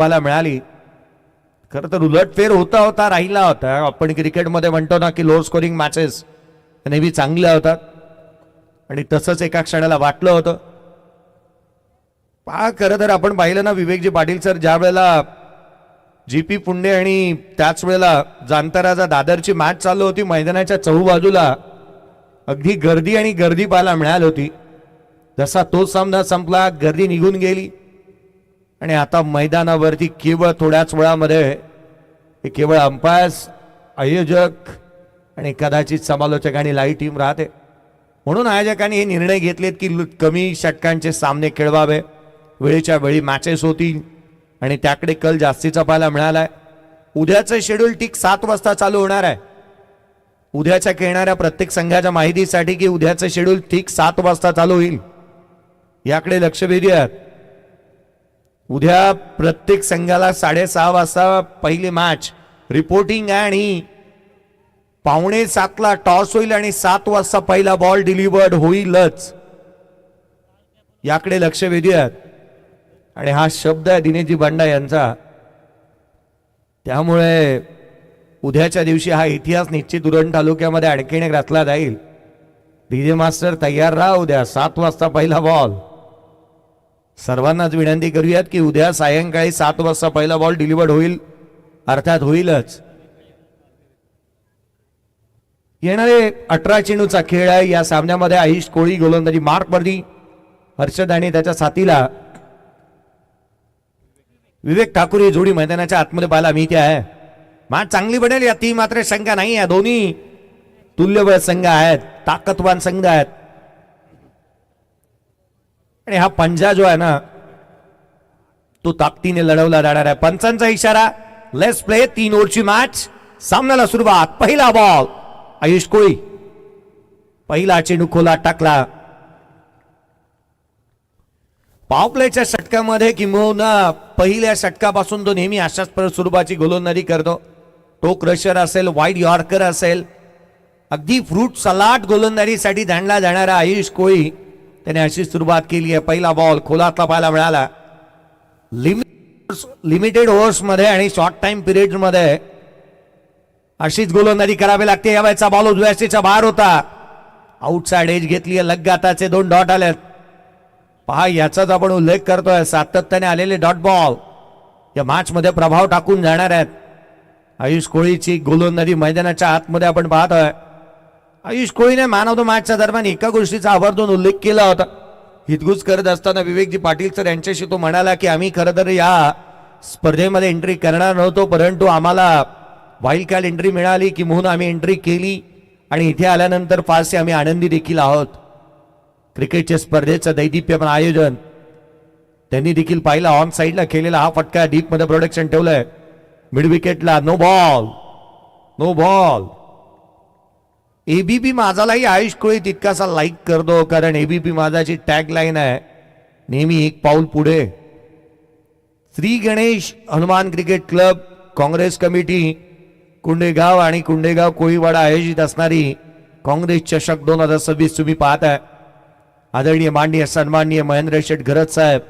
पाहायला मिळाली. खरं तर उलटफेर होता राहिला होता. आपण क्रिकेटमध्ये म्हणतो ना की लो स्कोरिंग मॅचेस नेहमी चांगल्या होतात आणि तसंच एका क्षणाला वाटलं होतं. पहा खरं तर आपण पाहिलं ना विवेकजी पाटील सर ज्या वेळेला जीपी पुंडे आणि त्याच वेळेला जांताराजा दादरची मॅच चालू होती, मैदानाच्या चहूबाजूला अगदी गर्दी पाहायला मिळाली होती. जसा तो सामना संपला गर्दी निघून गेली आणि आता मैदानावरती केवळ थोड्याच वेळामध्ये केवळ अंपायर्स, आयोजक आणि कदाचित समालोचक आणि लाईव्ह टीम राहते. म्हणून आयोजकांनी हे निर्णय घेतलेत की कमी षटकांचे सामने खेळवावे, वेळेच्या वेळी मॅचेस होतील आणि त्याकडे कल जास्तीचा पाहायला मिळालाय. उद्याचं शेड्यूल ठीक 7 वाजता चालू होणार आहे. उद्याच्या खेळणाऱ्या प्रत्येक संघाच्या माहितीसाठी की उद्याचं शेड्यूल ठीक 7 वाजता चालू होईल, याकडे लक्ष वेधूयात. उद्या प्रत्येक संघाला 6:30 वाजता पहिली मॅच रिपोर्टिंग आहे आणि 6:45 टॉस होईल आणि 7 वाजता पहिला बॉल डिलिव्हर्ड होईलच, याकडे लक्ष वेधूयात. आणि हा शब्द आहे दिनेशजी बंडा यांचा. त्यामुळे उद्याच्या दिवशी हा इतिहास निश्चित उरण तालुक्यामध्ये आणखीन एक रचला जाईल. डीजे मास्टर तयार राहा, उद्या 7 वाजता पहिला बॉल. सर्वांनाच विनंती करूयात की उद्या सायंकाळी 7 वाजता पहिला बॉल डिलिव्हर्ड होईल, अर्थात होईलच. येणारे 18 चेंडूचा खेळ आहे. या सामन्यामध्ये आयुष कोळी गोलंदाजी मार्कवरती, हर्षद आणि त्याच्या साथीला विवेक ठाकूर ही जोडी मैदानाच्या आतमध्ये पाहायला मिळते आहे. मॅच चांगली बनेल यातही मात्र शंका नाही आहे. दोन्ही तुल्यबळ संघ आहेत, ताकदवान संघ आहेत आणि हा पंजा जो आहे ना तो ताकदीने लढवला जाणार आहे. पंचांचा इशारा, लेट्स प्ले. 3 ओव्हरची मॅच, सामन्याला सुरुवात. पहिला बॉल आयुष कोळी, पहिला चेंडू खोला टाकला. पॉवप्लेच्या षटकामध्ये किंवा पहिल्या षटकापासून तो नेहमी अशाच स्वरूपाची गोलंदाजी करतो. टो क्रशर असेल, वाईड यॉर्कर असेल, अगदी फ्रूट सलाड गोलंदाजीसाठी जाणला जाणारा आयुष कोळी त्याने अशी सुरुवात केली आहे. पहिला बॉल खोलातला पाहायला मिळाला. लिमिटेड ओव्हर्स मध्ये आणि शॉर्ट टाइम पिरियड मध्ये अशीच गोलंदाजी करावी लागते. यावेळेचा बॉल उजव्याच्या बाहेर होता. आउटसाइड एज घेतली, लगगाताचे 2 डॉट आलेत. पहा याचाच आपण उल्लेख करतोय. सातत्याने आलेले डॉट बॉल या मॅच मध्ये प्रभाव टाकून जाणार आहेत. आयुष कोळीची गोलंदाजी मैदानाच्या आतमध्ये आपण पाहतोय. आयुष कोळीने मॅन ऑफ द मॅचच्या दरम्यान एका गोष्टीचा आवर्जून उल्लेख केला होता. हितगुज करत असताना विवेकजी पाटील सर यांच्याशी तो म्हणाला की आम्ही खरं तर या स्पर्धेमध्ये एंट्री करणार नव्हतो, परंतु आम्हाला वाईल्ड कार्ड एंट्री मिळाली की म्हणून आम्ही एंट्री केली आणि इथे आल्यानंतर फारसे आम्ही आनंदी देखील आहोत. क्रिकेटच्या स्पर्धेचं दैदिप्यमान आयोजन त्यांनी देखील पाहिला. ऑन साईडला केलेला हा फटका डीप मध्ये प्रोडक्शन ठेवलंय. मिड विकेटला no ball, no ball. ABP माझालाही आयुष कोळी तितकासा लाईक करतो, कारण एबीपी माझाची टॅग लाईन आहे नेहमी एक पाऊल पुढे. Shri Ganesh Hanuman cricket club, Congress committee Kundegaon आणि कुंडेगाव कोळीवाडा आयोजित असणारी काँग्रेस चषक 2026 तुम्ही पाहताय. आदरणीय माननीय सन्माननीय महेंद्र शेठ घरत साहेब,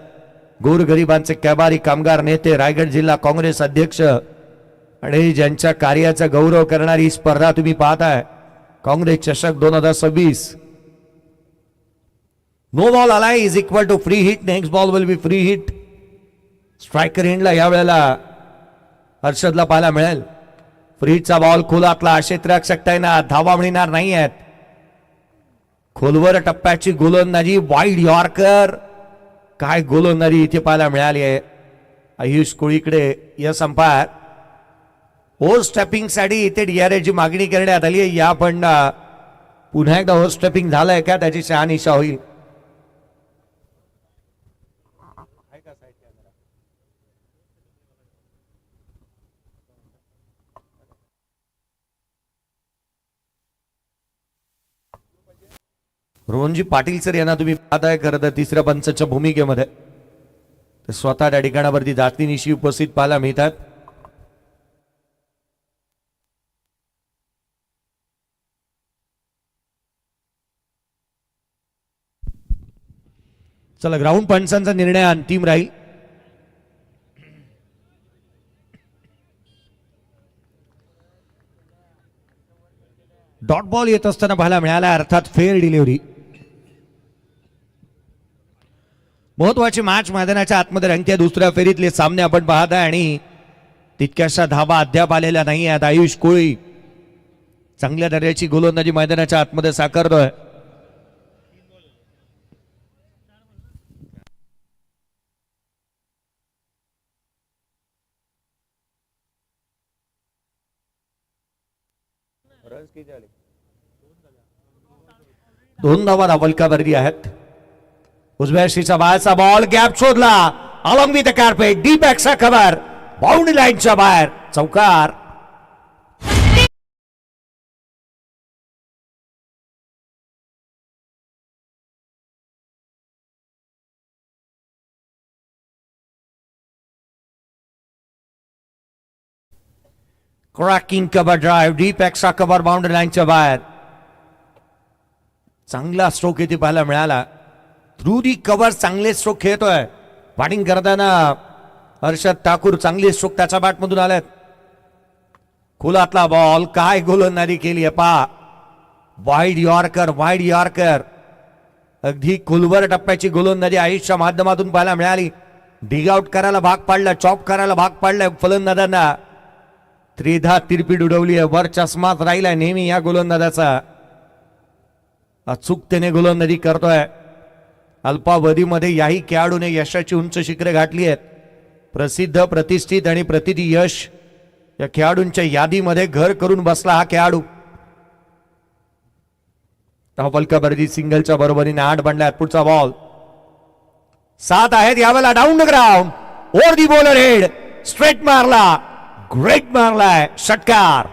गोरगरिबांचे कैबारी कामगार नेते, रायगड जिल्हा काँग्रेस अध्यक्ष आणि ज्यांच्या कार्याचा गौरव करणारी स्पर्धा तुम्ही पाहताय काँग्रेस चषक 2026. नो बॉल आलाय is equal to free hit. Next ball will be free hit. Striker एंडला यावेळेला हर्षदला पाहायला मिळेल. Free हिटचा ball खोलातला. क्षेत्ररक्षक त्यांना धावा मिळणार नाही आहेत. खोलवर टप्प्याची गोलंदाजी, वाईड यॉर्कर, काय गोलंदाजी इथे पाहायला मिळाली आहे आयुष कोळीकडे. Yes umpire. ओव्हर स्टेपिंग साठी इथे डीआरएची मागणी करण्यात आली आहे. या पण पुन्हा एकदा ओव्हर स्टेपिंग झालंय का त्याची शहानिशा होईल. रोहनजी पाटील सर यांना तुम्ही पाहताय खरं तर तिसऱ्या पंचाच्या भूमिकेमध्ये. ते स्वतः त्या ठिकाणावरती जातीनिशी उपस्थित पाहायला मिळतात. चला ग्राउंड पंचांचा निर्णय अंतिम राहील. डॉट बॉल येत असताना पाहायला मिळाला, अर्थात फेअर डिलिव्हरी. महत्वाची मॅच मैदानाच्या आतमध्ये रंगते. दुसऱ्या फेरीतले सामने आपण पाहत आहे आणि तितक्याशा धाबा अद्याप आलेल्या नाही आहेत. आयुष कोळी चांगल्या दर्जाची गोलंदाजी मैदानाच्या आतमध्ये साकारतोय. दोन धावा धावलकावरती आहेत. उजव्या शीचा बाहेरचा बॉल गॅप शोधला. Along with the carpet deep extra cover boundary लाईनच्या बाहेर चौकार. Cracking cover drive deep extra cover boundary लाईनच्या बाहेर. चांगला स्ट्रोक इथे पाहायला मिळाला. थ्रू दी कव्हर चांगले स्ट्रोक खेळतोय. बॅटिंग करताना हर्षद ठाकूर चांगली स्ट्रोक त्याच्या बॅटमधून आल्यात. खुलातला बॉल काय गोलंदाजी केली आहे पा. Wide yorker wide yorker. अगदी खोलवर टप्प्याची गोलंदाजी आयुषच्या माध्यमातून पाहायला मिळाली. डिग आउट करायला भाग पाडलं, चॉप करायला भाग पाडलंय फलंदाजांना. त्रिधा तिरपीट उडवली आहे. वर चष्माच राहिलाय नेहमी या गोलंदाजाचा. अचूकतेने गोलंदाजी करतोय. अल्पावधीमध्ये याही खेळाडूने यशाची उंच शिखरे गाठली आहेत. प्रसिद्ध प्रतिष्ठित आणि प्रतिती यश या खेळाडूंच्या यादीमध्ये घर करून बसला हा खेळाडू. धावलकावरती सिंगलच्या बरोबरीने 8 बनल्यात. पुढचा बॉल 7 आहेत. यावेळेला down the ground over the bowler head straight मारला. ग्रेट मारलाय षटकार.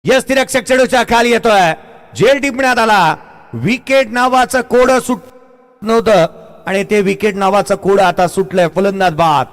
यष्टिरक्षक चेंडूच्या खाली येतोय, झेल टिपण्यात आला. विकेट नावाचं कोड सुट नव्हतं आणि ते विकेट नावाचं कोड आता सुटलंय. फलंदाज बाद.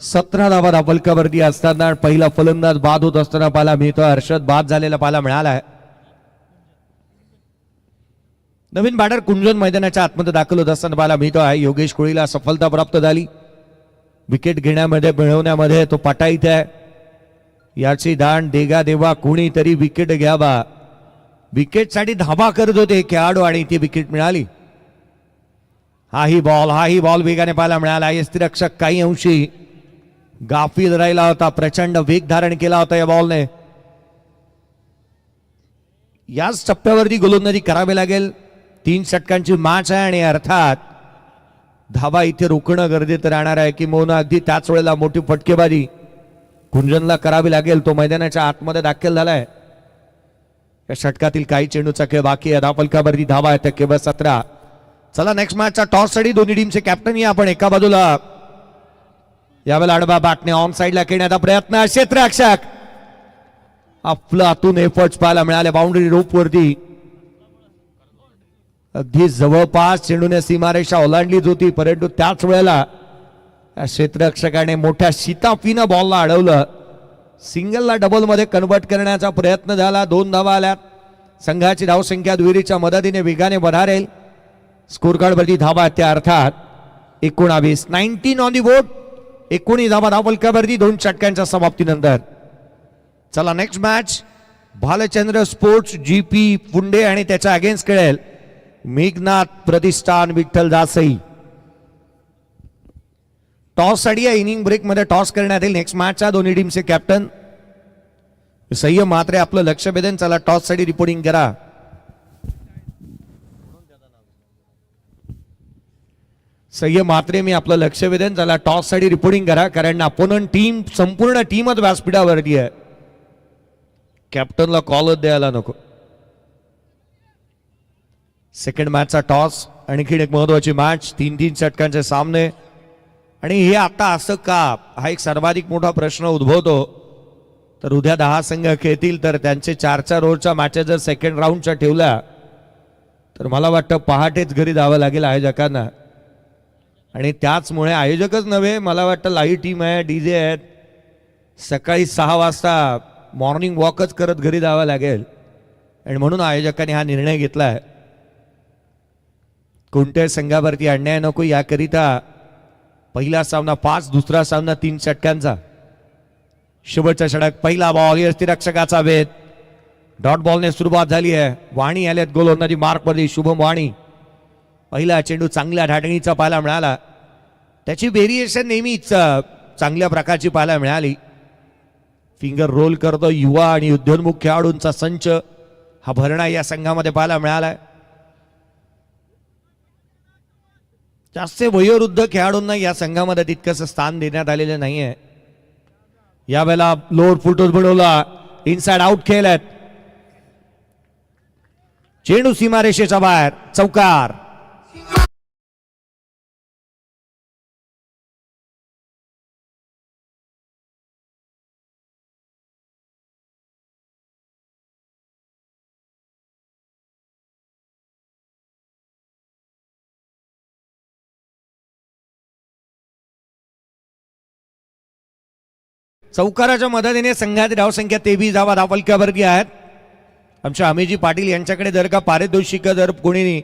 सतरा धावा धापलकावरती असताना पहिला फलंदाज बाद होत असताना पाहायला मिळतो. हर्षद बाद झालेला पाहायला मिळालाय. नवीन बॅटर कुंजन मैदानाच्या आतमध्ये दाखल होत असताना पाहायला मिळतो आहे. योगेश कोळीला सफलता प्राप्त झाली. विकेट घेण्यामध्ये मिळवण्यामध्ये तो पटाईत आहे. याची दाण देगा देवा कोणीतरी विकेट घ्यावा. विकेटसाठी धावा करत होते खेळाडू आणि ती विकेट मिळाली. हाही बॉल वेगाने पाहायला मिळाला. यष्टिरक्षक काही अंशी गाफील राहिला होता. प्रचंड वेग धारण केला होता या बॉलने. याच टप्प्यावरती गोलंदाजी करावी लागेल. 3 षटकांची मॅच आहे आणि अर्थात धावा इथे रोखणं गरजेचं राहणार आहे की मोना अगदी त्याच वेळेला मोठी फटकेबाजी कुंजनला करावी लागेल. तो मैदानाच्या आतमध्ये दाखल झालाय. या षटकातील काही चेंडूचा खेळ बाकी आहे. धापलकावरती धावा आहे केवळ 17. चला नेक्स्ट मॅचचा टॉस साठी दोन्ही टीमचे कॅप्टन या आपण एका बाजूला. यावेळेला आडवा बॅटने ऑन साइडला खेळण्याचा प्रयत्न. क्षेत्ररक्षक आपलं आतून एफर्ट्स पाहायला मिळाले. बाउंड्री रोप वरती अगदी जवळपास चेंडूने सीमारेषा ओलांडलीच होती, परंतु त्याच वेळेला क्षेत्ररक्षकाने मोठ्या शिताफीनं बॉलला अडवलं. सिंगलला डबल मध्ये कन्वर्ट करण्याचा प्रयत्न झाला. 2 धावा आल्यात. संघाची धावसंख्या दुहेरीच्या मदतीने वेगाने बढ़ारेल. स्कोर कार्ड वरती धावा त्या अर्थात 19. 19 ऑन दी बोर्ड. 19 धावा धावफलकावरती 2 षटकांच्या समाप्तीनंतर. चला next match Bhalchandra sports GP Punde आणि त्याच्या अगेन्स्ट खेळेल मेघनाथ प्रतिष्ठान विठ्ठल दासई. टॉस साठी या इनिंग ब्रेक मध्ये टॉस करण्यात येईल. नेक्स्ट मॅचच्या दोन्ही टीमचे कॅप्टन संयम मात्रे आपलं लक्ष वेधून चला टॉस साठी रिपोर्टिंग करा. संयम मात्रे मी आपलं लक्ष वेधून चला टॉस साठी रिपोर्टिंग करा, कारण अपोनंट टीम संपूर्ण टीमच व्यासपीठावरती आहे. कॅप्टनला कॉलच द्यायला नको. सेकंड मॅचचा टॉस आणखीन एक महत्वाची मॅच. 3-3 षटकांचे सामने आणि हे आता असं का, हा एक सर्वाधिक मोठा प्रश्न उद्भवतो. तर उद्या 10 संघ खेळतील तर त्यांचे 4-4 ओव्हरच्या मॅचेस जर सेकंड राऊंडच्या ठेवल्या तर मला वाटतं पहाटेच घरी जावं लागेल आयोजकांना. आणि त्याचमुळे आयोजकच नव्हे, मला वाटतं लाईव्ह टीम आहे, DJ आहेत, सकाळी 6 वाजता मॉर्निंग वॉकच करत घरी जावं लागेल. आणि म्हणून आयोजकांनी हा निर्णय घेतला आहे. कोणत्याही संघावरती अन्याय नको याकरिता पहिला सामना 5, दुसरा सामना 3 षटकांचा. शुभच्या षटक पहिला बॉल यष्टिरक्षकाचा वेध. डॉट बॉलने सुरुवात झाली आहे. वाणी आल्यात गोलंदाजी मार्क मध्ये. शुभम वाणी पहिला चेंडू चांगल्या ढाटणीचा पाहायला मिळाला. त्याची व्हेरिएशन नेहमीच चांगल्या प्रकारची पाहायला मिळाली. फिंगर रोल करतो युवा आणि उद्योन्मुख खेळाडूंचा संच हा भरणा या संघामध्ये पाहायला मिळालाय. जास्त वयोवृद्ध खेळाडूंना या संघामध्ये तितकंसं स्थान देण्यात आलेलं नाहीये. यावेळेला लोअर फुलटॉस बनवला. इनसाइड आउट खेळत. चेंडू सीमारेषेच्या बाहेर. चौकार. चौकाराच्या मदतीने संघाची धावसंख्या 23 धावा धावफलकावरती आहेत. आमच्या अमेजी पाटील यांच्याकडे जर का पारितोषिक जर कोणी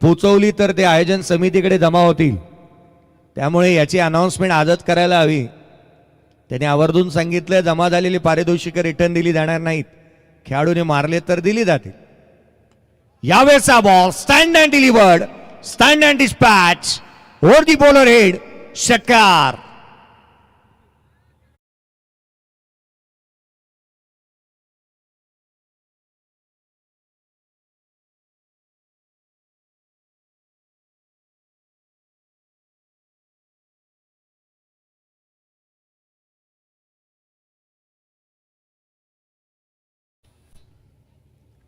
पोचवली तर ते आयोजन समितीकडे जमा होतील. त्यामुळे याची अनाउन्समेंट आजच करायला हवी. त्याने आवर्जून सांगितलं जमा झालेली पारितोषिक रिटर्न दिली जाणार नाहीत. खेळाडूने मारले तर दिली जातील. यावेळेचा ball stand and delivered. Stand and dispatch over the bowler head. षटकार.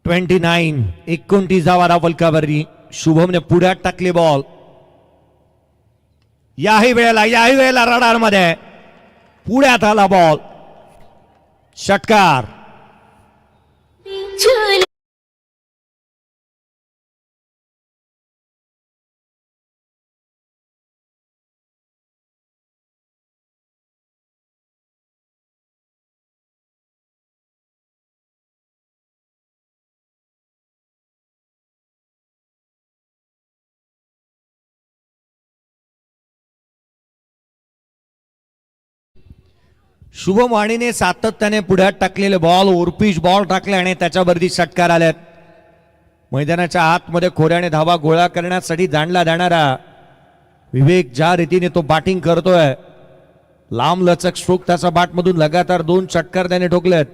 29 29 धावा धावल कावरली. शुभमने पुढ्यात टाकले बॉल. याही वेळेला रडार मध्ये पुढ्यात आला बॉल. षटकार. शुभम वाणीने सातत्याने पुढ्यात टाकलेले बॉल ओरपीच बॉल टाकले आणि त्याच्यावरती षटकार आल्यात. मैदानाच्या आतमध्ये खोऱ्याने धावा गोळा करण्यासाठी जाणला जाणारा विवेक ज्या रीतीने तो बॅटिंग करतोय, लांब लचक स्ट्रोक त्याचा बॅटमधून लगातार 2 षटकार त्याने ठोकलेत.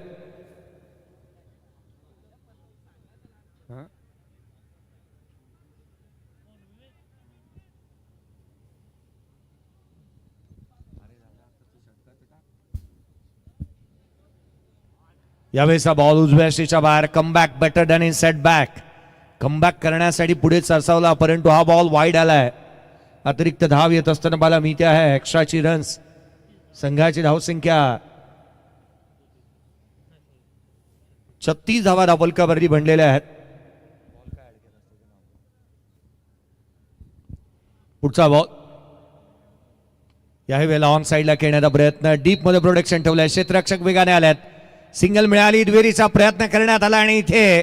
यावेळेचा बॉल उजव्या शीच्या बाहेर. Comeback better than in setback. Comeback करण्यासाठी पुढे सरसावला, परंतु हा बॉल वाईड आलाय. अतिरिक्त धाव येत असताना मला मिळते आहे एक्स्ट्राची रन्स. संघाची धावसंख्या 36 धावा धावलकावरती बनलेल्या आहेत. पुढचा बॉल याही वेळेला ऑन साइडला खेळण्याचा प्रयत्न. डीप मध्ये प्रोटेक्शन ठेवलंय. क्षेत्ररक्षक वेगाने आल्यात. सिंगल मिळाली. दुहेरीचा प्रयत्न करण्यात आला आणि इथे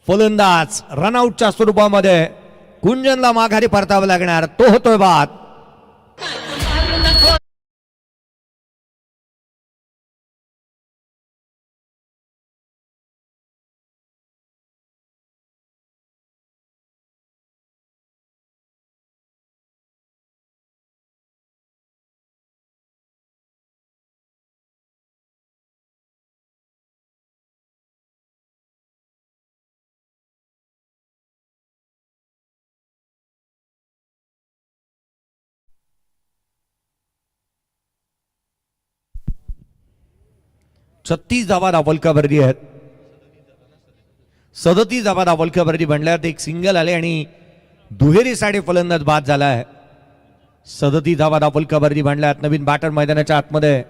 फलंदाज रनआउटच्या स्वरूपामध्ये कुंजनला माघारी परतावं लागणार. तो होतोय बाद. छत्तीस धावा धावलकावरती आहेत. 37 धावा धावलकावरती बनल्यात. एक सिंगल आले आणि दुहेरीसाठी फलंदाज बाद झाला आहे. 37 धावा धावलकावरती बनल्यात. नवीन बॅटर मैदानाच्या आतमध्ये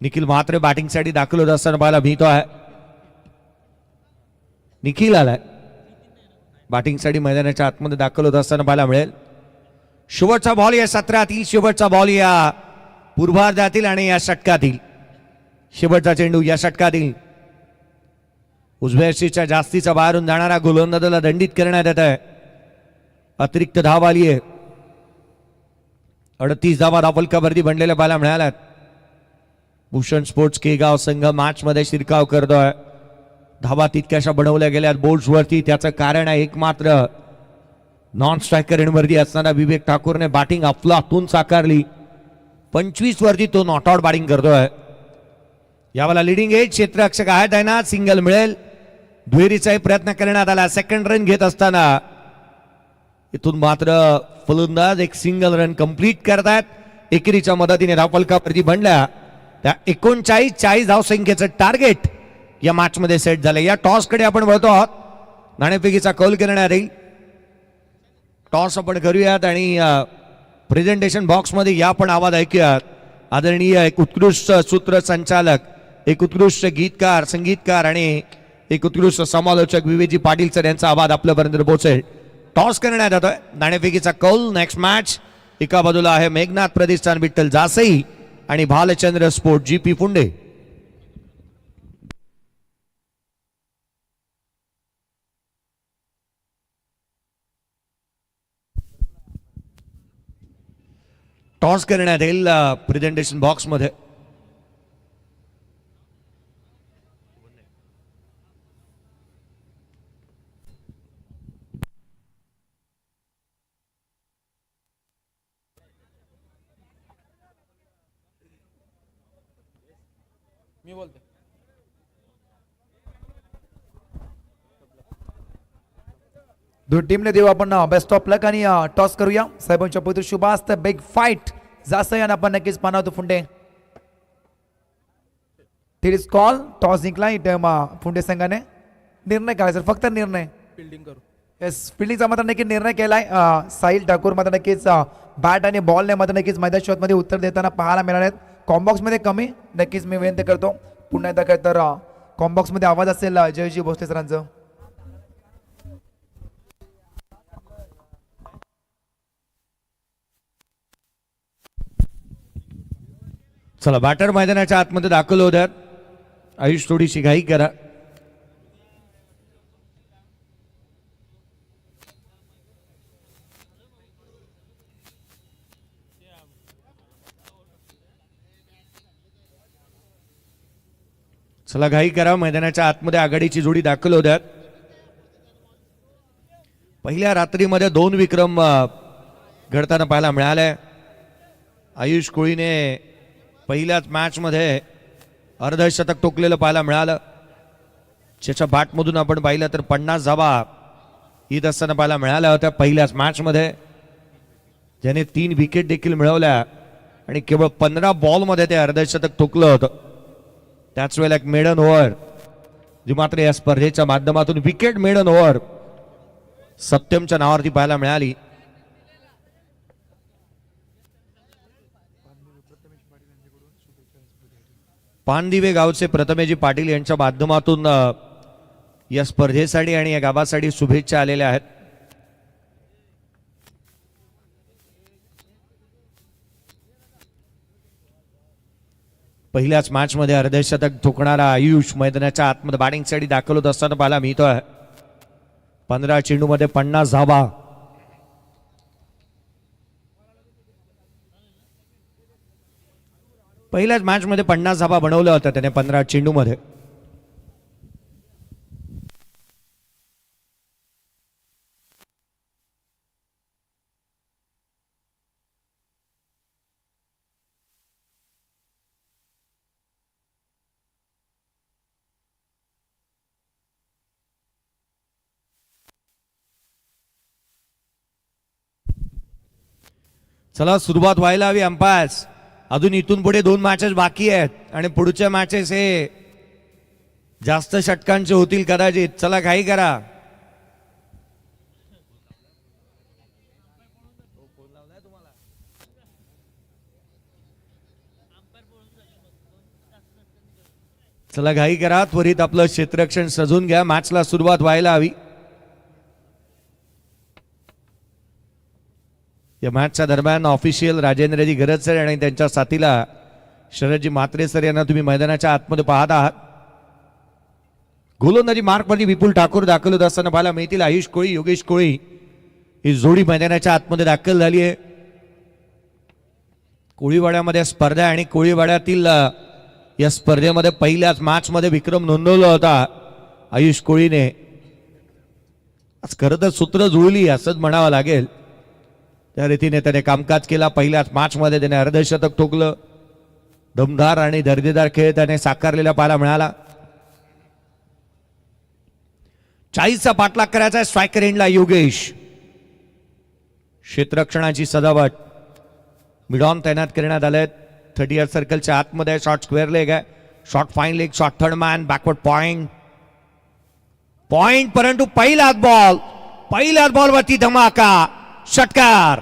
निखिल म्हात्रे बॅटिंगसाठी दाखल होत असताना पाहायला मिळतो आहे. निखिल आलाय बॅटिंगसाठी मैदानाच्या आतमध्ये दाखल होत असताना पाहायला मिळेल. शेवटचा बॉल या सत्रातील, शेवटचा बॉल या पूर्वार्धातील आणि या षटकातील. शेवटचा चेंडू या षटकातील. उजव्या शीच्या जास्तीचा बाहेरून जाणारा गोलंदाजाला दंडित करण्यात येत आहे. अतिरिक्त धाव आली आहे. 38 धावा धावलकावरती बनलेल्या पाहायला मिळाल्यात. भूषण स्पोर्ट्स केगाव संघ मॅच मध्ये शिरकाव करतोय. धावा तितक्याशा बनवल्या गेल्यात बोर्ड्स वरती. त्याचं कारण आहे एक मात्र, नॉन स्ट्रायकर वरती असताना विवेक ठाकूरने बॅटिंग अफलातून साकारली. 25 वरती तो नॉट आउट बॅटिंग करतोय. यावेळेला लिडिंग एज क्षेत्ररक्षक आहेत आहे ना. सिंगल मिळेल. दुहेरीचाही प्रयत्न करण्यात आला. सेकंड रन घेत असताना इथून मात्र फलंदाज एक सिंगल रन कंप्लीट करतायत. एकेरीच्या मदतीने धावफलकावरती बनल्या त्या 39 धावसंख्येचं टार्गेट या मॅच मध्ये सेट झालं. या टॉस कडे आपण वळतो आहोत. नाणेफेकीचा कौल करण्यात येईल. टॉस आपण करूयात आणि प्रेझेंटेशन बॉक्स मध्ये या पण आवाज ऐकूयात. आदरणीय एक उत्कृष्ट सूत्रसंचालक, एक उत्कृष्ट गीतकार, संगीतकार आणि एक उत्कृष्ट समालोचक विवेकजी पाटील सर यांचा आवाज आपल्यापर्यंत पोहोचेल. टॉस करण्यात येतोय. नाणेफेकीचा कौल. नेक्स्ट मॅच एका बाजूला आहे मेघनाथ प्रतिष्ठान विठ्ठल जासई आणि भालचंद्र स्पोर्ट GP फुंडे. टॉस करण्यात येईल प्रेझेंटेशन बॉक्स मध्ये. मी बोलते. दोन टीमने देऊ आपण बेस्ट ऑफ लक आणि टॉस करूया. साहेबांच्या पवित्र शुभास्ते बिग फाईट जास्त यानं आपण नक्कीच पाहणार आहोत फुंडे. इट इज कॉल टॉस जिंकला इथे पुणे संघाने. निर्णय काय सर, फक्त निर्णय फिल्डिंग करू. येस, फिल्डिंगचा मात्र नक्की निर्णय केलाय. साहिल ठाकूर मात्र नक्कीच बॅट आणि बॉलने मात्र नक्कीच मैदान शॉटमध्ये उत्तर देताना पाहायला मिळाले आहेत. कॉम्बॉक्समध्ये कमी, नक्कीच मी विनंती करतो पुन्हा एकदा काय तर कॉम्बॉक्समध्ये आवाज असेल जयजी भोसले सरांचं. चला बॅटर मैदानाच्या आतमध्ये दाखल होत आहेत. आयुष थोडीशी घाई करा. चला घाई करा. मैदानाच्या आतमध्ये आघाडीची जोडी दाखल होत आहेत. पहिल्या रात्रीमध्ये 2 विक्रम घडताना पाहायला मिळाले. आयुष कोळीने पहिल्याच मॅचमध्ये अर्धशतक ठोकलेलं पाहायला मिळालं. त्याच्या बॅटमधून आपण पाहिलं तर 50 धावा येत असताना पाहायला मिळाल्या होत्या पहिल्याच मॅचमध्ये. ज्याने 3 विकेट देखील मिळवल्या आणि केवळ 15 बॉलमध्ये ते अर्धशतक ठोकलं होतं. त्याच वेळेला एक मेडन ओव्हर जी मात्र या स्पर्धेच्या माध्यमातून विकेट मेडन ओव्हर सत्यमच्या नावावरती पाहायला मिळाली. पानदिवे गावचे प्रथमेजी पाटील यांच्या माध्यमातून या स्पर्धेसाठी आणि या गावासाठी शुभेच्छा आलेल्या आहेत. पहिल्याच मॅच मध्ये अर्धशतक ठोकणारा आयुष मैदानाच्या आतमध्ये बॅटिंगसाठी दाखल होत असताना पाहायला मिळतोय. 15 चेंडूमध्ये 50 धावा. पहिल्याच मॅच मध्ये 50 धावा बनवल्या होत्या त्याने 15 चेंडूमध्ये. चला सुरुवात व्हायला हवी. अंपायर्स अजून इथून पुढे 2 मॅचेस बाकी आहेत आणि पुढच्या मॅचेस हे जास्त षटकांचे होतील कदाचित. चला घाई करा. चला घाई करा. त्वरित आपलं क्षेत्ररक्षण सजून घ्या. मॅचला सुरुवात व्हायला हवी. या मॅचच्या दरम्यान ऑफिशियल राजेंद्रजी गरज सर आणि त्यांच्या साथीला शरदजी म्हात्रे सर यांना तुम्ही मैदानाच्या आतमध्ये पाहत आहात. गोलंदाजी मार्कमध्ये विपुल ठाकूर दाखल होत असताना पाहायला मिळतील. आयुष कोळी, योगेश कोळी ही जोडी मैदानाच्या आतमध्ये दाखल झाली आहे. कोळीवाड्यामध्ये स्पर्धा आणि कोळीवाड्यातील या स्पर्धेमध्ये पहिल्याच मॅचमध्ये विक्रम नोंदवला होता आयुष कोळीने. आज खरं तर सूत्र जुळली असंच म्हणावं लागेल. त्या रीतीने त्याने कामकाज केला. पहिल्याच मॅचमध्ये त्याने अर्धशतक ठोकलं. दमदार आणि दर्जेदार खेळ त्याने साकारलेला पाहायला मिळाला. 40चा पाठलाग करायचा स्ट्रायकर एंडला योगेश. क्षेत्ररक्षणाची सजावट मिडॉन तैनात करण्यात आले. 30 सर्कलच्या आतमध्ये शॉर्ट स्क्वेअर लेग आहे. Short fine leg, short third man, backward point परंतु पहिल्याच बॉलवरती धमाका षटकार.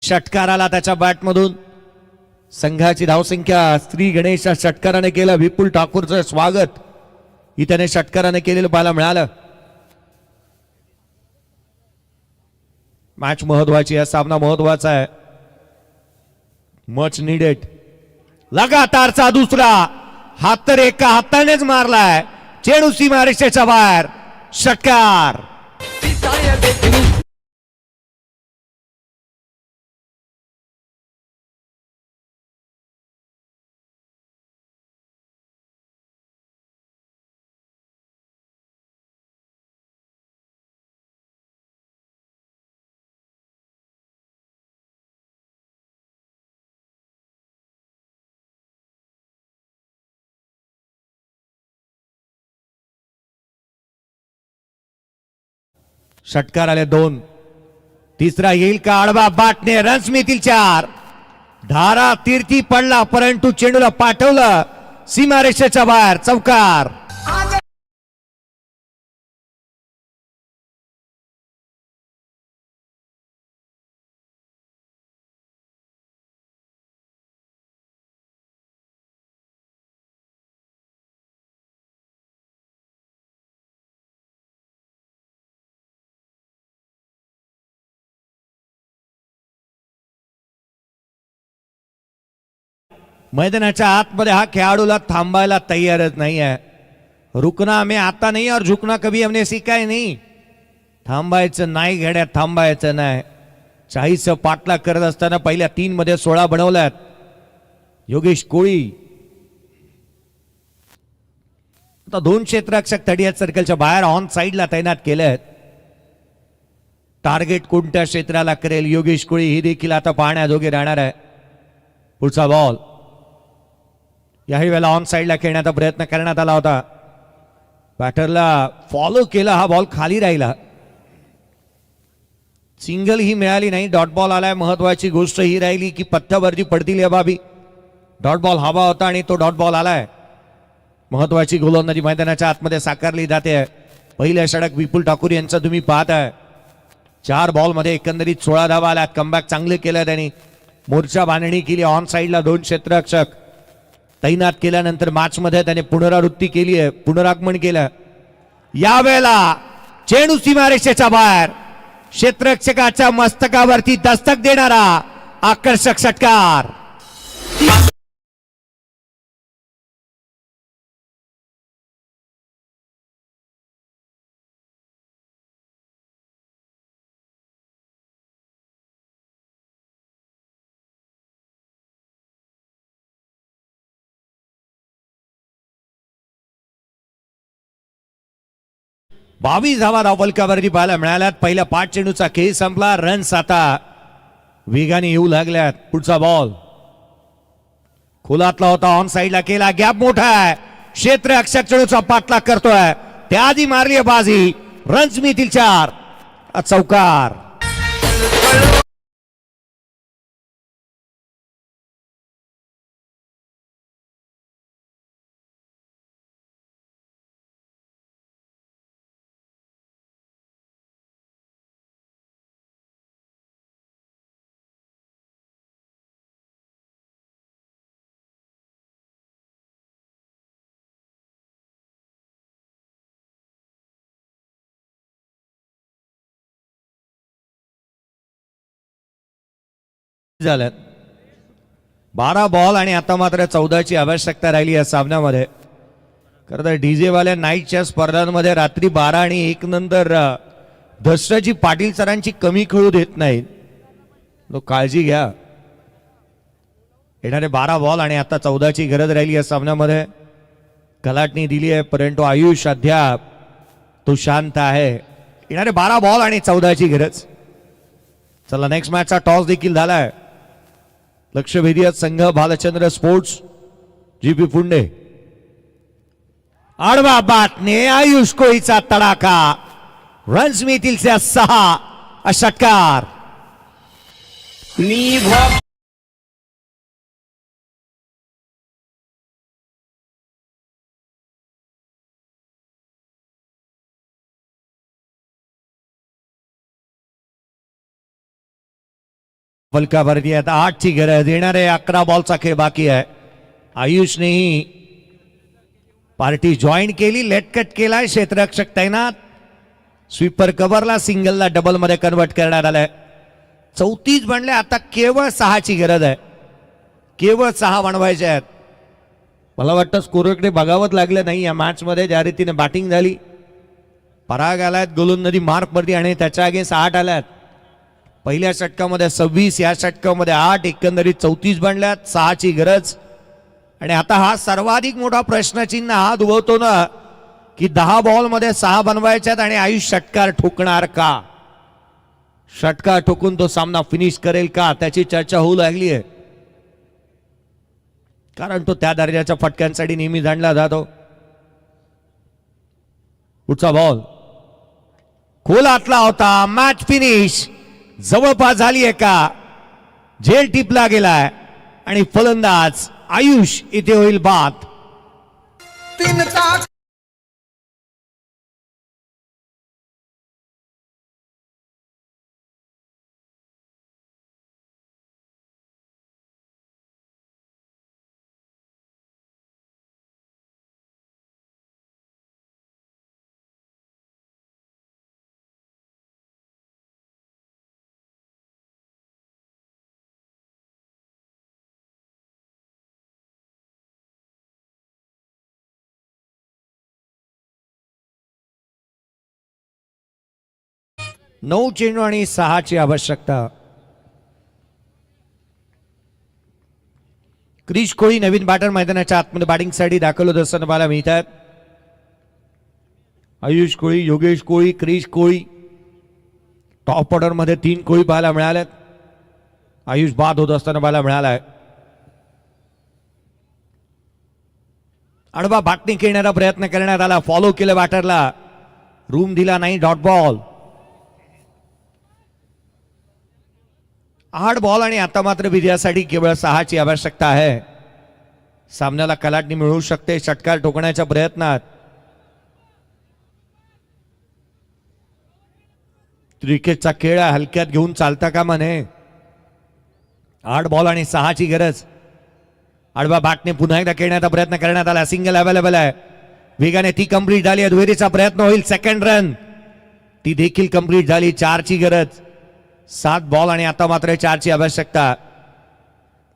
षटकाराला त्याच्या बॅटमधून संघाची धावसंख्या श्री गणेश षटकाराने केलं. विपुल ठाकूरचं स्वागत ही त्याने षटकाराने केलेलं पाहायला मिळालं. मॅच महत्वाची आहे. सामना महत्वाचा आहे. Much needed. लगातारचा दुसरा हात तर एका हातानेच मारलाय. चेंडू सीमारेषेच्या बाहेर. षटकार. षटकार आले 2. तिसरा येईल का? आडवा बाटने, रन्स मिळतील 4. धारा तीर्थी पडला परंतु चेंडूला पाठवलं सीमारेषेच्या बाहेर. चौकार. मैदानाच्या आतमध्ये हा खेळाडूला थांबायला तयारच नाही आहे. रुकना हमें आता नहीं और झुकना कभी हमने सीखा ही नहीं. थांबायचं नाही घड्या, थांबायचं नाही. 40 पाठलाग करत असताना पहिल्या 3 मध्ये 16 बनवल्यात. योगेश कोळी आता 2 क्षेत्ररक्षक 38 सर्कलच्या बाहेर ऑन साइडला तैनात केले आहेत. टार्गेट कोणत्या क्षेत्राला करेल योगेश कोळी ही देखील आता पाहण्याजोगे राहणार आहे. पुढचा बॉल याही वेळेला ऑन साइडला खेळण्याचा प्रयत्न करण्यात आला होता. बॅटरला फॉलो केला, हा बॉल खाली राहिला. सिंगल ही मिळाली नाही. डॉट बॉल आलाय. महत्वाची गोष्ट ही राहिली की पत्त्यावरती पडतील या बाबी. डॉट बॉल हवा होता आणि तो डॉट बॉल आलाय. महत्वाची गोलंदाजी मैदानाच्या आतमध्ये साकारली जाते. पहिल्या षटक विपुल ठाकूर यांचा तुम्ही पाहताय. 4 बॉलमध्ये एकंदरीत 16 धावा आल्यात. कमबॅक चांगले केलं त्यांनी. मोर्चा बांधणी केली. ऑन साइडला 2 क्षेत्ररक्षक तैनात केल्यानंतर मॅच मध्ये त्याने पुनरावृत्ती केली आहे, पुनरागमन केलं. यावेळेला चेंडू सीमारेषेच्या बाहेर. क्षेत्ररक्षकाच्या मस्तकावरती दस्तक देणारा आकर्षक षटकार. बावीस धावा धावफलकावरती पाहायला मिळाल्यात. पहिल्या 5 चेंडूचा खेळ संपला. रन्स आता वेगाने येऊ लागल्यात. पुढचा बॉल खोलातला होता. ऑन साइडला केला. गॅप मोठा आहे. क्षेत्ररक्षक चेंडूचा पाठलाग करतोय. त्याआधी मारली आहे बाजी. रन्स मिळतील 4. चौकार. झाल्यात 12 बॉल आणि आता मात्र 14ची आवश्यकता राहिली या सामन्यामध्ये. खरं तर डीजे वाल्या नाईटच्या स्पर्धांमध्ये रात्री 12 आणि 1 नंतर दशरथजी पाटील सरांची कमी खेळू देत नाहीत. तो काळजी घ्या. येणारे 12 बॉल आणि आता 14ची गरज राहिली या सामन्यामध्ये. कलाटणी दिली आहे परंतु आयुष अद्याप तो शांत आहे. येणारे 12 बॉल आणि 14ची गरज. चला नेक्स्ट मॅचचा टॉस देखील झालाय. लक्षवेधी संघ भालचंद्र स्पोर्ट्स जीपी पुंडे. आडवा बाटने आयुष कोळीचा तडाखा. रन्स मिळतील 6. षटकार. फलकावरती आता 8ची गरज. येणारे 11 बॉलचा खेळ बाकी आहे. आयुषनेही पार्टी जॉईन केली. लेट कट केलाय. क्षेत्ररक्षक तैनात. स्वीपर कव्हरला सिंगलला डबल मध्ये कन्वर्ट करण्यात आलाय. 34 बनले. आता केवळ 6ची गरज आहे. केवळ 6 बनवायचे आहेत. मला वाटतं स्कोरकडे बघावंच लागलं नाही या मॅच मध्ये. ज्या रीतीने बॅटिंग झाली. पराग आलायत गोलंदाजी मार्कवरती आणि त्याच्या अगेन्स्ट 8 आल्यात. पहिल्या षटकामध्ये 26, या षटकामध्ये 8. एकंदरीत 34 बनल्यात. 6ची गरज. आणि आता हा सर्वाधिक मोठा प्रश्नचिन्ह हात उभवतो ना की 10 बॉल मध्ये 6 बनवायच्यात आणि आयुष षटकार ठोकणार का? षटकार ठोकून तो सामना फिनिश करेल का? त्याची चर्चा होऊ लागली आहे. कारण तो त्या दर्जाच्या फटक्यांसाठी नेहमी जाणला जातो. पुढचा बॉल खोलातला होता. मॅच फिनिश जवळपास झाली आहे का, झेल टिपला गेलाय आणि फलंदाज आयुष इथे होईल बाद. तीन चाक नऊ चेंडू आणि 6ची आवश्यकता. क्रिश कोळी नवीन बॅटर मैदानाच्या आतमध्ये बॅटिंगसाठी दाखल होत असताना पाहायला मिळतात. आयुष कोळी, योगेश कोळी, क्रिश कोळी. टॉप ऑर्डर मध्ये 3 कोळी पाहायला मिळाल्यात. आयुष बाद होत असताना पाहायला मिळालाय. आडवा बाटणी खेळण्याचा प्रयत्न करण्यात आला, फॉलो केलं बॅटरला, रूम दिला नाही, डॉट बॉल. 8 बॉल आणि आता मात्र विजयासाठी केवळ 6ची आवश्यकता आहे. सामन्याला कलाटणी मिळू शकते षटकार ठोकण्याच्या प्रयत्नात. क्रिकेटचा खेळ हलक्यात घेऊन चालता कामा नये. 8 बॉल आणि 6ची गरज. आडवा बॅटने पुन्हा एकदा खेळण्याचा प्रयत्न करण्यात आला, सिंगल अवेलेबल आहे, वेगाने ती कंप्लीट झाली. दुहेरीचा प्रयत्न होईल, सेकंड रन ती देखील कंप्लीट झाली. 4ची गरज. 7 बॉल आणि आता मात्र 4ची आवश्यकता.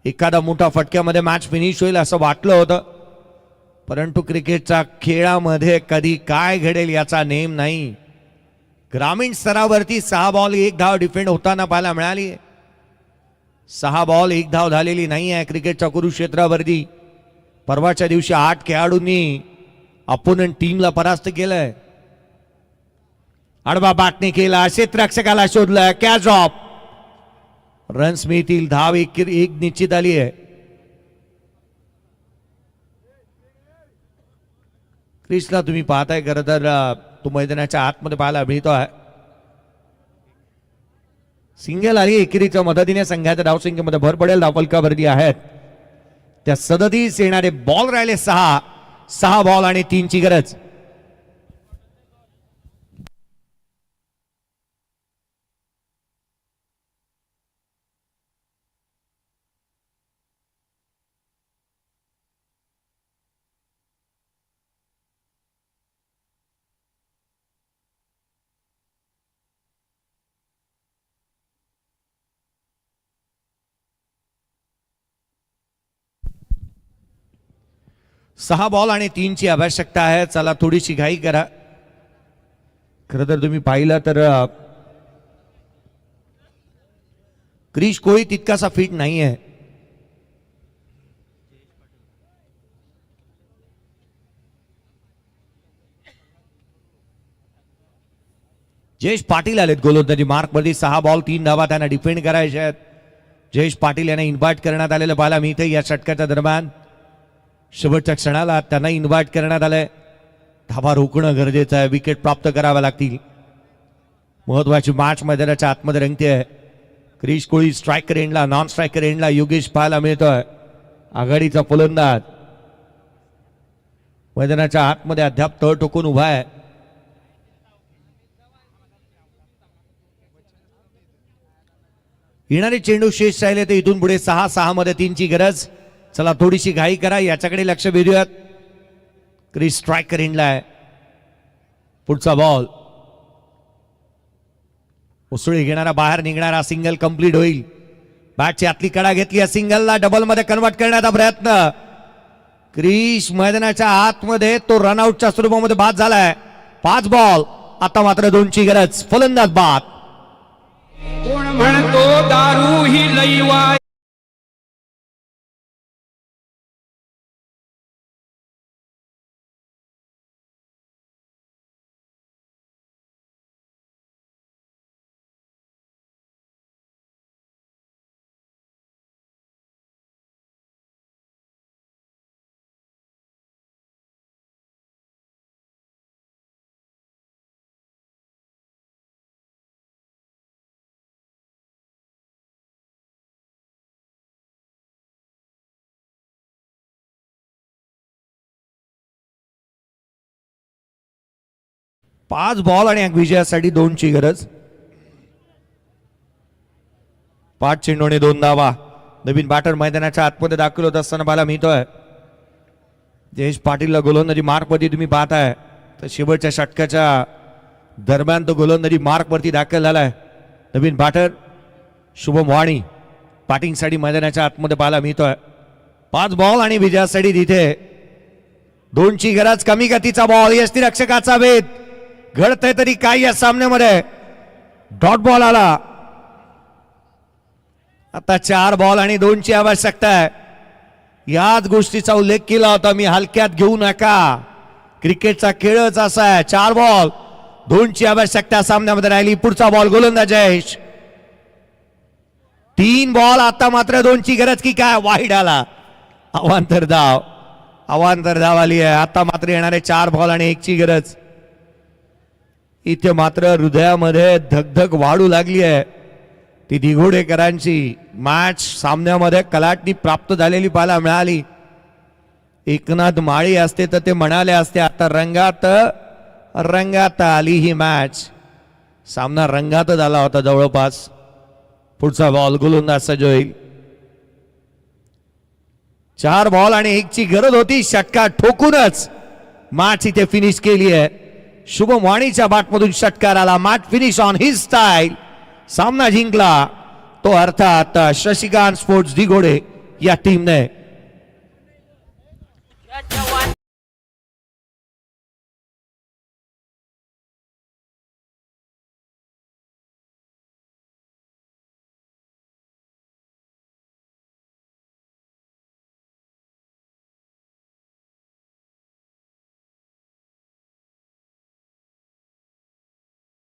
एखादा मोठा फटक्यामध्ये मॅच फिनिश होईल असं वाटलं होतं, परंतु क्रिकेटच्या खेळामध्ये कधी काय घडेल याचा नेम नाही. ग्रामीण स्तरावरती 6 बॉल 1 धाव डिफेंड होताना पाहायला मिळाली. 6 बॉल 1 धाव झालेली नाही आहे क्रिकेटच्या कुरुक्षेत्रावरती. परवाच्या दिवशी 8 खेळाडूंनी अपोनंट टीमला परास्त केलंय. आडवा बॅटने केला, क्षेत्ररक्षकाला शोधलं, कॅच ऑफ. रन्स मिळतील, धाव एक निश्चित आली आहे. क्रिसला तुम्ही पाहताय खरं तर तो मैदानाच्या आतमध्ये पाहायला मिळतो आहे. सिंगल आली एकेरीच्या मदतीने संघाच्या धावसंख्येमध्ये भर पडेल. धावफलकावरती आहेत त्या सदतीस येणारे बॉल राहिले 6 बॉल आणि 3ची गरज. सहा बॉल आणि 3ची आवश्यकता आहे. चला थोडीशी घाई करा. खरं तर तुम्ही पाहिलं तर क्रिश कोळी तितकासा फिट नाही आहे. जयेश पाटील आलेत गोलंदाजी मार्क मध्ये. 6 बॉल 3 धावा त्यांना डिफेंड करायचे आहेत. जयेश पाटील यांना इन्व्हाइट करण्यात आलेलं पाहायला मिळते या षटकाच्या दरम्यान. शेवटच्या क्षणाला त्यांना इन्व्हाइट करण्यात आलंय. धावा रोखणं गरजेचं आहे, विकेट प्राप्त कराव्या लागतील. महत्वाची मॅच मैदानाच्या आतमध्ये रंगते आहे. क्रिश कोळी स्ट्रायकर एंडला, नॉन स्ट्रायकर एंडला योगेश पाहायला मिळतोय. आघाडीचा फलंदाज मैदानाच्या आतमध्ये अद्याप तळ टोकून उभा आहे. येणारे चेंडू शेष राहिले तर इथून पुढे 6 मध्ये 3ची गरज. चला थोडीशी घाई करा, याच्याकडे लक्ष वेधूयात. क्रिस स्ट्रायकर एंडला आहे. पुढचा बॉल उसळी घेणारा, बाहेर निघणारा, सिंगल कंप्लीट होईल. बॅटची आतली कडा घेतली, सिंगलला डबल मध्ये कन्वर्ट करण्याचा प्रयत्न. क्रिश मैदानाच्या आतमध्ये तो रनआउटच्या स्वरूपामध्ये बाद झालाय. 5 बॉल आता मात्र 2ची गरज. फलंदाज बाद. कोण म्हणतो दारू ही लईवाय. 5 बॉल आणि एक विजयासाठी 2ची गरज. 5 चेंडूने 2 धावा. नवीन बॅटर मैदानाच्या आतमध्ये दाखल होत असताना पाहायला मिळतोय. जयेश पाटीलला गोलंदाजी मार्कवरती तुम्ही पाहताय, तर शेवटच्या षटकाच्या दरम्यान तो गोलंदाजी मार्कवरती दाखल झालाय. नवीन बॅटर शुभम वाणी बॅटिंगसाठी मैदानाच्या आतमध्ये पाहायला मिळतोय. 5 बॉल आणि विजयासाठी तिथे 2ची गरज. कमी गतीचा बॉल, यष्टीरक्षकाचा वेध. घडतंय तरी काय या सामन्यामध्ये. डॉट बॉल आला. आता 4 बॉल आणि 2ची आवश्यकता आहे. याच गोष्टीचा उल्लेख केला होता मी, हलक्यात घेऊ नका. क्रिकेटचा खेळच असा आहे. 4 बॉल 2ची आवश्यकता सामन्यामध्ये राहिली. पुढचा बॉल गोलंदाज जयेश. 3 बॉल, आता मात्र 2ची गरज की काय. वाईड आला. अवांतर धाव आली आहे. आता मात्र येणारे 4 बॉल आणि 1ची गरज. इथे मात्र हृदयामध्ये धगधग वाढू लागली आहे. ती दिघोडेकरांची मॅच सामन्यामध्ये कलाटणी प्राप्त झालेली पाहायला मिळाली. एकनाथ माळी असते तर ते म्हणाले असते आता रंगात आली ही मॅच. सामना रंगातच आला होता जवळपास. पुढचा बॉल गोलंदाज सज्ज होईल. 4 बॉल आणि 1ची गरज होती. षटकार ठोकूनच मॅच इथे फिनिश केली आहे. शुभम वाणीच्या बॅटमधून षटकार आला. Match finish on his style. सामना जिंकला तो अर्थात शशिकांत स्पोर्ट्स दिघोडे या टीमने.